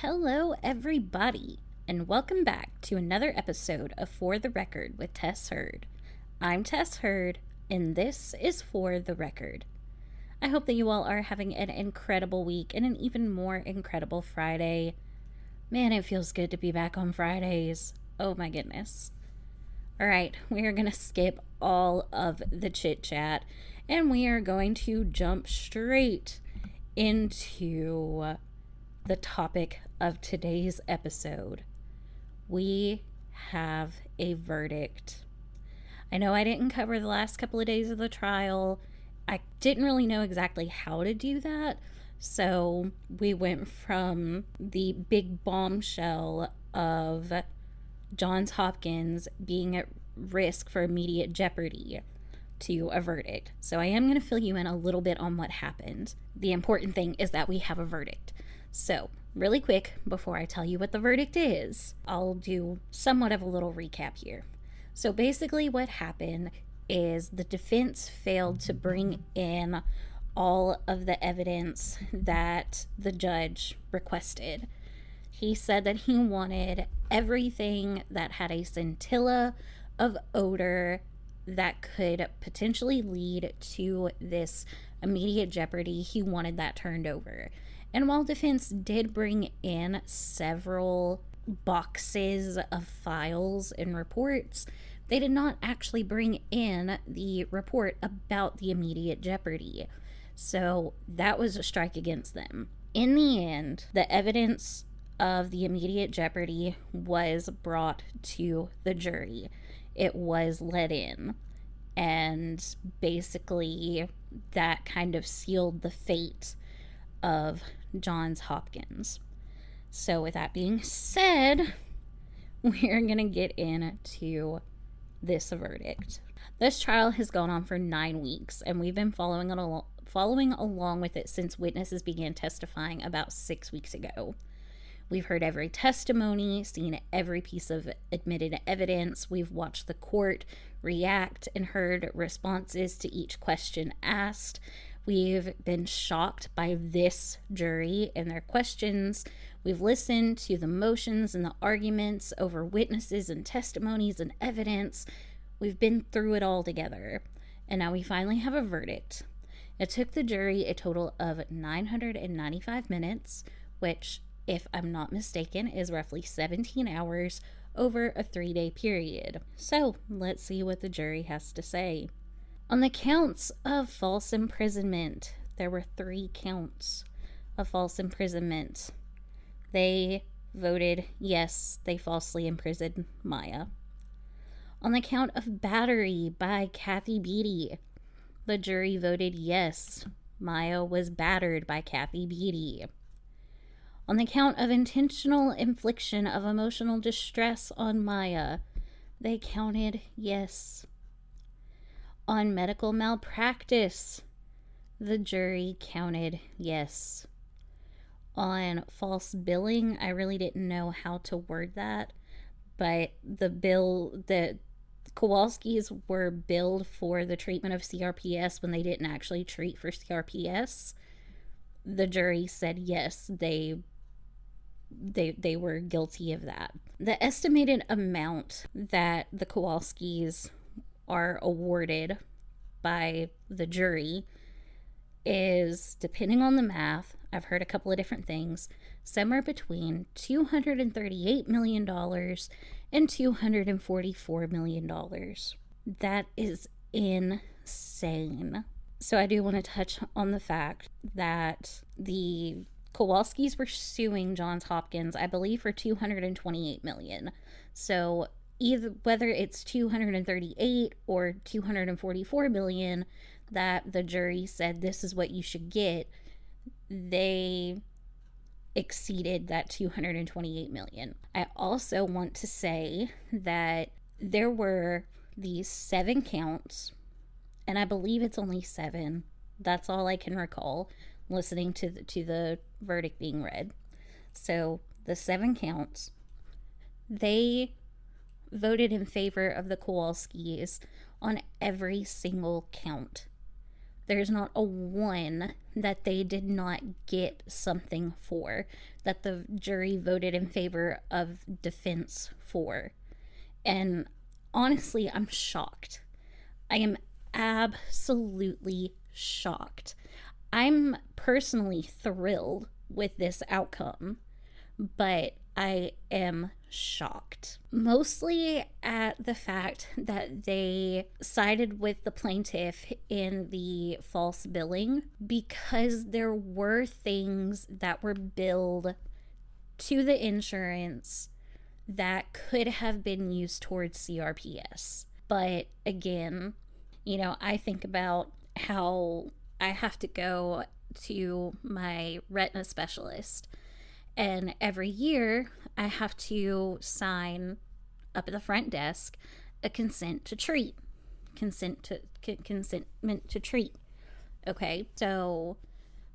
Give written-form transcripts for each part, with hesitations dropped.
Hello, everybody, and welcome back to another episode of For the Record with Tess Hurd. I'm Tess Hurd, and this is For the Record. I hope that you all are having an incredible week and an even more incredible Friday. Man, it feels good to be back on Fridays. Oh my goodness. Alright, we are going to skip all of the chit chat, and we are going to jump straight into the topic of today's episode. We have a verdict. I know I didn't cover the last couple of days of the trial. I didn't really know exactly how to do that. So we went from the big bombshell of Johns Hopkins being at risk for immediate jeopardy to a verdict. So I am going to fill you in a little bit on what happened. The important thing is that we have a verdict. So, really quick, before I tell you what the verdict is, I'll do somewhat of a little recap here. So basically what happened is the defense failed to bring in all of the evidence that the judge requested. He said that he wanted everything that had a scintilla of odor that could potentially lead to this immediate jeopardy. He wanted that turned over. And while defense did bring in several boxes of files and reports, they did not actually bring in the report about the immediate jeopardy. So that was a strike against them. In the end, the evidence of the immediate jeopardy was brought to the jury. It was let in. And basically, that kind of sealed the fate of Johns Hopkins. So with that being said, we're going to get into this verdict. This trial has gone on for 9 weeks, and we've been following along with it since witnesses began testifying about 6 weeks ago. We've heard every testimony, seen every piece of admitted evidence. We've watched the court react and heard responses to each question asked. We've been shocked by this jury and their questions. We've listened to the motions and the arguments over witnesses and testimonies and evidence. We've been through it all together. And now we finally have a verdict. It took the jury a total of 995 minutes, which, if I'm not mistaken, is roughly 17 hours over a 3-day period. So let's see what the jury has to say. On the counts of false imprisonment, there were 3 counts of false imprisonment. They voted yes, they falsely imprisoned Maya. On the count of battery by Kathy Beatty, the jury voted yes, Maya was battered by Kathy Beatty. On the count of intentional infliction of emotional distress on Maya, they counted yes. On medical malpractice, the jury counted yes. On false billing, I really didn't know how to word that, but the Kowalskis were billed for the treatment of CRPS when they didn't actually treat for CRPS. The jury said yes, they were guilty of that. The estimated amount that the Kowalskis are awarded by the jury is, depending on the math, I've heard a couple of different things, somewhere between $238 million and $244 million. That is insane. So I do want to touch on the fact that the Kowalskis were suing Johns Hopkins, I believe, for $228 million. So either whether it's 238 or 244 million that the jury said this is what you should get, they exceeded that 228 million. I also want to say that there were these 7 counts, and I believe it's only 7. That's all I can recall listening to the verdict being read. So the 7 counts, they voted in favor of the Kowalskis on every single count. There's not a one that they did not get something for, that the jury voted in favor of defense for. And honestly, I'm shocked. I am absolutely shocked. I'm personally thrilled with this outcome, but I am shocked. Mostly at the fact that they sided with the plaintiff in the false billing, because there were things that were billed to the insurance that could have been used towards CRPS. But again, I think about how I have to go to my retina specialist, and every year I have to sign up at the front desk a consentment to treat. Okay, so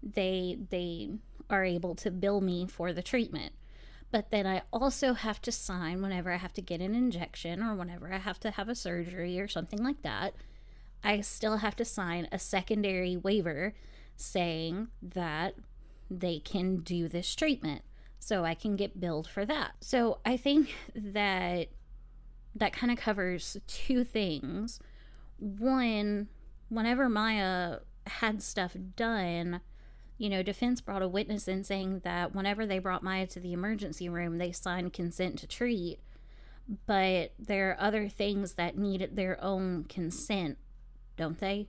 they are able to bill me for the treatment. But then I also have to sign whenever I have to get an injection or whenever I have to have a surgery or something like that. I still have to sign a secondary waiver saying that they can do this treatment, so I can get billed for that. So I think that kind of covers two things. One, whenever Maya had stuff done, defense brought a witness in saying that whenever they brought Maya to the emergency room, they signed consent to treat. But there are other things that needed their own consent, don't they?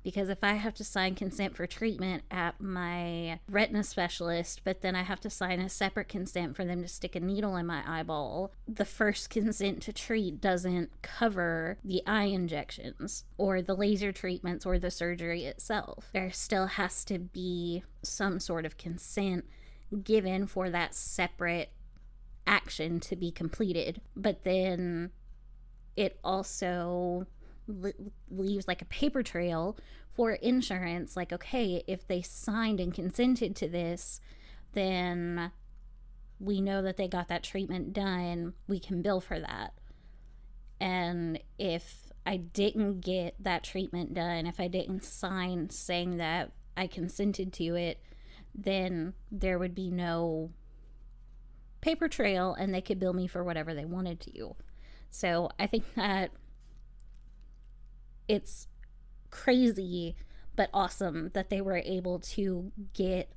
Because if I have to sign consent for treatment at my retina specialist, but then I have to sign a separate consent for them to stick a needle in my eyeball, the first consent to treat doesn't cover the eye injections or the laser treatments or the surgery itself. There still has to be some sort of consent given for that separate action to be completed. But then it also leaves like a paper trail for insurance, like, okay, if they signed and consented to this, then we know that they got that treatment done, we can bill for that. And if I didn't get that treatment done, if I didn't sign saying that I consented to it, then there would be no paper trail and they could bill me for whatever they wanted to. So I think that it's crazy but awesome that they were able to get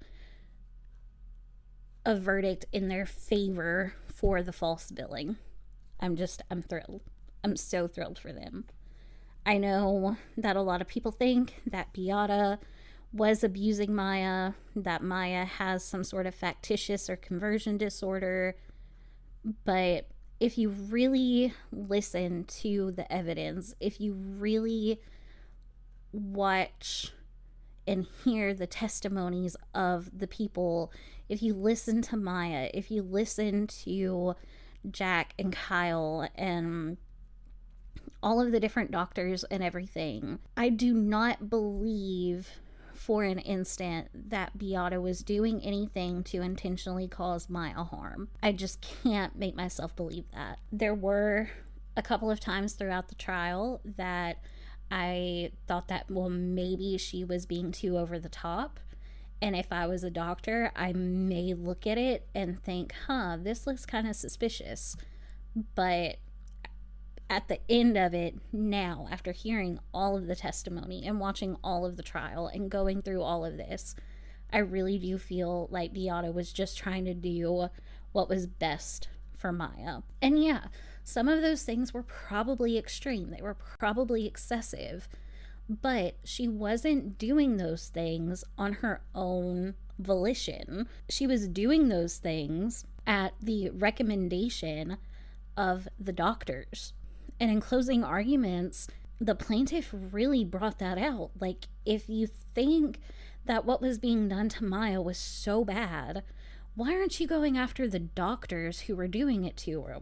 a verdict in their favor for the false billing. I'm thrilled. I'm so thrilled for them. I know that a lot of people think that Beata was abusing Maya, that Maya has some sort of factitious or conversion disorder, but if you really listen to the evidence, if you really watch and hear the testimonies of the people, if you listen to Maya, if you listen to Jack and Kyle and all of the different doctors and everything, I do not believe for an instant that Beata was doing anything to intentionally cause Maya harm. I just can't make myself believe that. There were a couple of times throughout the trial that I thought that, well, maybe she was being too over the top. And if I was a doctor, I may look at it and think, this looks kind of suspicious. But at the end of it now, after hearing all of the testimony and watching all of the trial and going through all of this, I really do feel like Beata was just trying to do what was best for Maya. And yeah, some of those things were probably extreme. They were probably excessive. But she wasn't doing those things on her own volition. She was doing those things at the recommendation of the doctors. And in closing arguments, the plaintiff really brought that out. Like, if you think that what was being done to Maya was so bad, why aren't you going after the doctors who were doing it to her?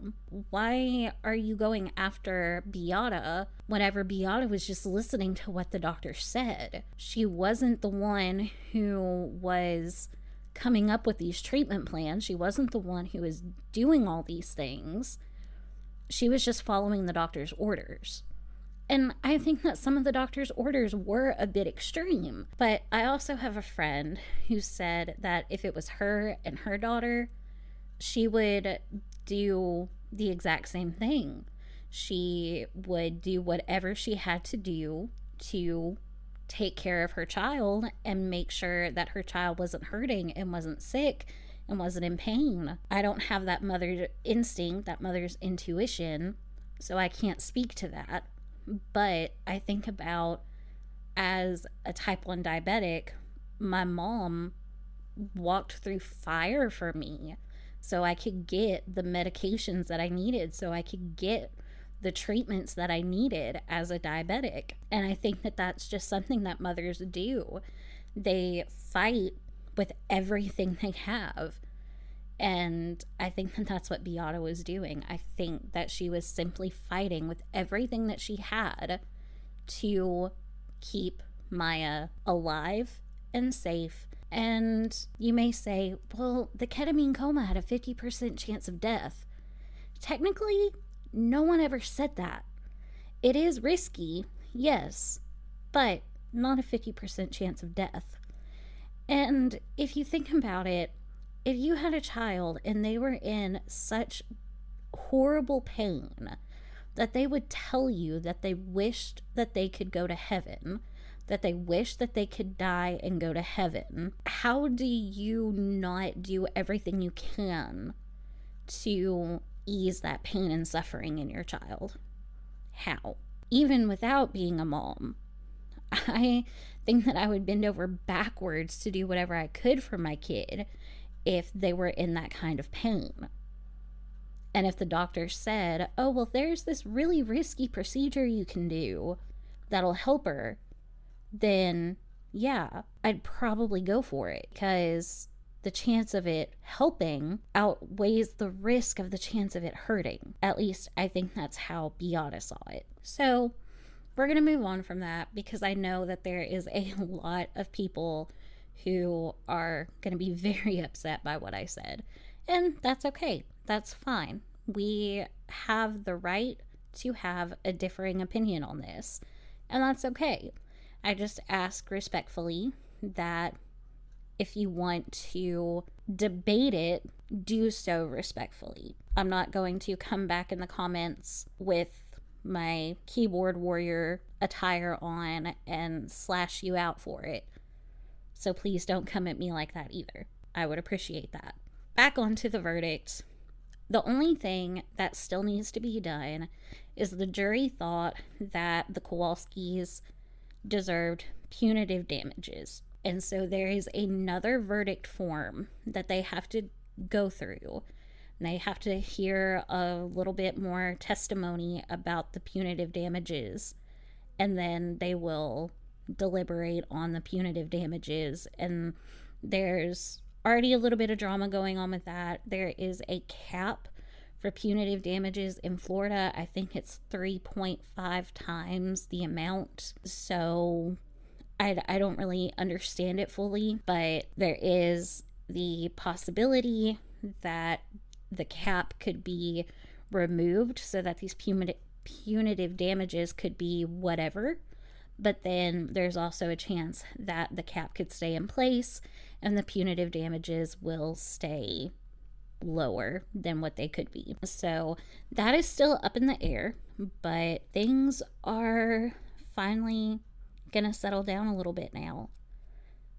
Why are you going after Beata whenever Beata was just listening to what the doctor said? She wasn't the one who was coming up with these treatment plans. She wasn't the one who was doing all these things. She was just following the doctor's orders. And I think that some of the doctor's orders were a bit extreme. But I also have a friend who said that if it was her and her daughter, she would do the exact same thing. She would do whatever she had to do to take care of her child and make sure that her child wasn't hurting and wasn't sick and wasn't in pain. I don't have that mother's instinct, that mother's intuition, so I can't speak to that. But I think about, as a type 1 diabetic, my mom walked through fire for me so I could get the medications that I needed, so I could get the treatments that I needed as a diabetic. And I think that that's just something that mothers do. They fight with everything they have. And I think that that's what Beata was doing. I think that she was simply fighting with everything that she had to keep Maya alive and safe. And you may say, well, the ketamine coma had a 50% chance of death. Technically, no one ever said that. It is risky, yes, but not a 50% chance of death. And if you think about it, if you had a child and they were in such horrible pain that they would tell you that they wished that they could go to heaven, that they wish that they could die and go to heaven, how do you not do everything you can to ease that pain and suffering in your child? How? Even without being a mom, I think that I would bend over backwards to do whatever I could for my kid if they were in that kind of pain. And if the doctor said, oh, well, there's this really risky procedure you can do that'll help her, then yeah, I'd probably go for it, because the chance of it helping outweighs the risk of the chance of it hurting. At least I think that's how Beata saw it. So we're going to move on from that, because I know that there is a lot of people who are going to be very upset by what I said. And that's okay. That's fine. We have the right to have a differing opinion on this, and that's okay. I just ask respectfully that if you want to debate it, do so respectfully. I'm not going to come back in the comments with my keyboard warrior attire on and slash you out for it. So please don't come at me like that either. I would appreciate that. Back onto the verdict. The only thing that still needs to be done is the jury thought that the Kowalskis deserved punitive damages. And so there is another verdict form that they have to go through. And they have to hear a little bit more testimony about the punitive damages. And then they will deliberate on the punitive damages. And there's already a little bit of drama going on with that. There is a cap for punitive damages in Florida. I think it's 3.5 times the amount. So I don't really understand it fully, but there is the possibility that the cap could be removed so that these punitive damages could be whatever. But then there's also a chance that the cap could stay in place and the punitive damages will stay lower than what they could be. So that is still up in the air, but things are finally gonna settle down a little bit now,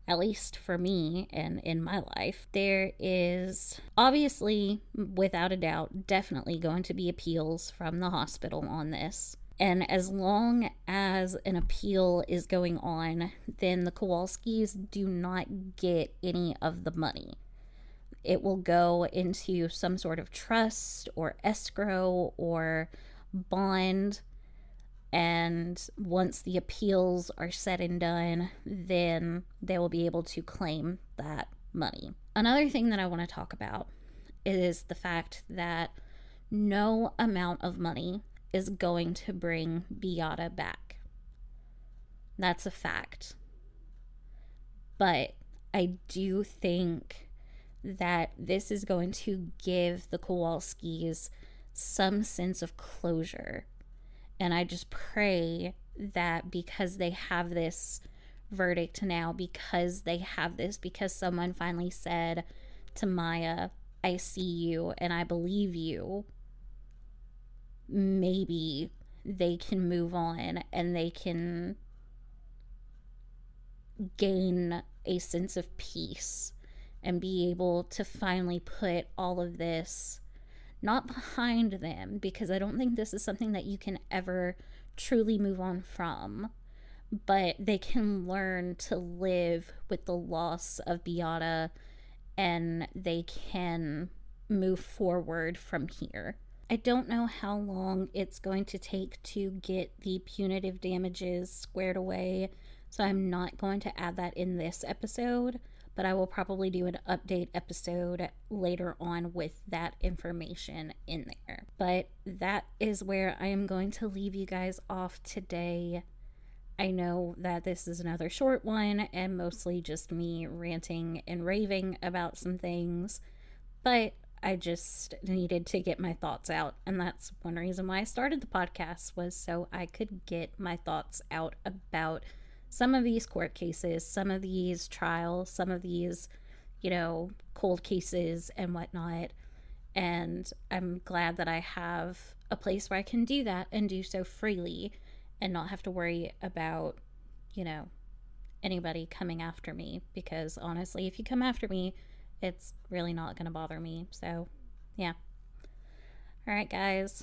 at least for me and in my life. There is obviously, without a doubt, definitely going to be appeals from the hospital on this. And as long as an appeal is going on, then the Kowalskis do not get any of the money. It will go into some sort of trust or escrow or bond. And once the appeals are said and done, then they will be able to claim that money. Another thing that I want to talk about is the fact that no amount of money is going to bring Beata back. That's a fact. But I do think that this is going to give the Kowalskis some sense of closure And I just pray that because they have this verdict now, because they have this, because someone finally said to Maya, I see you and I believe you, maybe they can move on and they can gain a sense of peace and be able to finally put all of this not behind them, because I don't think this is something that you can ever truly move on from, but they can learn to live with the loss of Beata and they can move forward from here. I don't know how long it's going to take to get the punitive damages squared away, so I'm not going to add that in this episode, but I will probably do an update episode later on with that information in there. But that is where I am going to leave you guys off today. I know that this is another short one and mostly just me ranting and raving about some things, but I just needed to get my thoughts out, and that's one reason why I started the podcast, was so I could get my thoughts out about some of these court cases, some of these trials, some of these, cold cases and whatnot. And I'm glad that I have a place where I can do that and do so freely and not have to worry about, anybody coming after me, because honestly, if you come after me, it's really not going to bother me. So, yeah. All right, guys.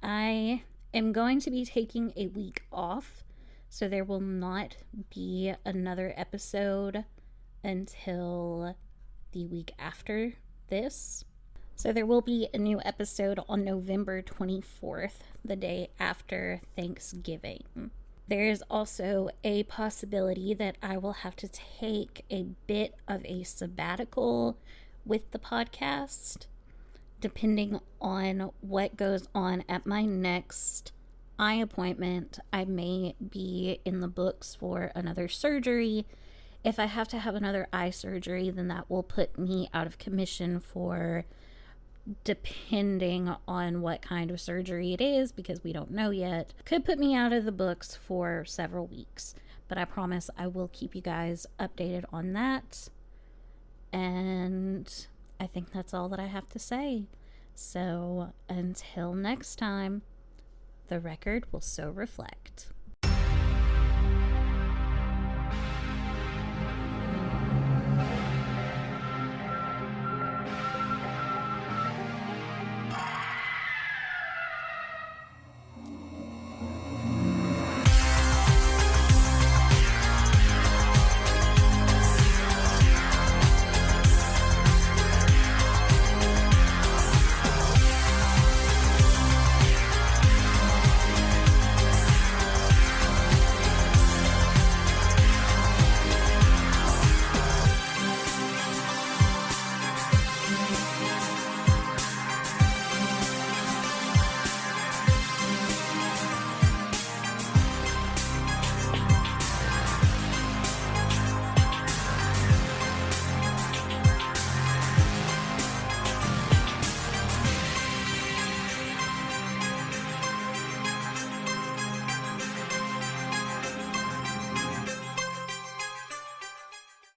I am going to be taking a week off, so there will not be another episode until the week after this. So there will be a new episode on November 24th, the day after Thanksgiving. There's also a possibility that I will have to take a bit of a sabbatical with the podcast, depending on what goes on at my next eye appointment. I may be in the books for another surgery. If I have to have another eye surgery, then that will put me out of commission for, depending on what kind of surgery it is, because we don't know yet, could put me out of the books for several weeks. But I promise I will keep you guys updated on that. And I think that's all that I have to say. So until next time, the record will so reflect.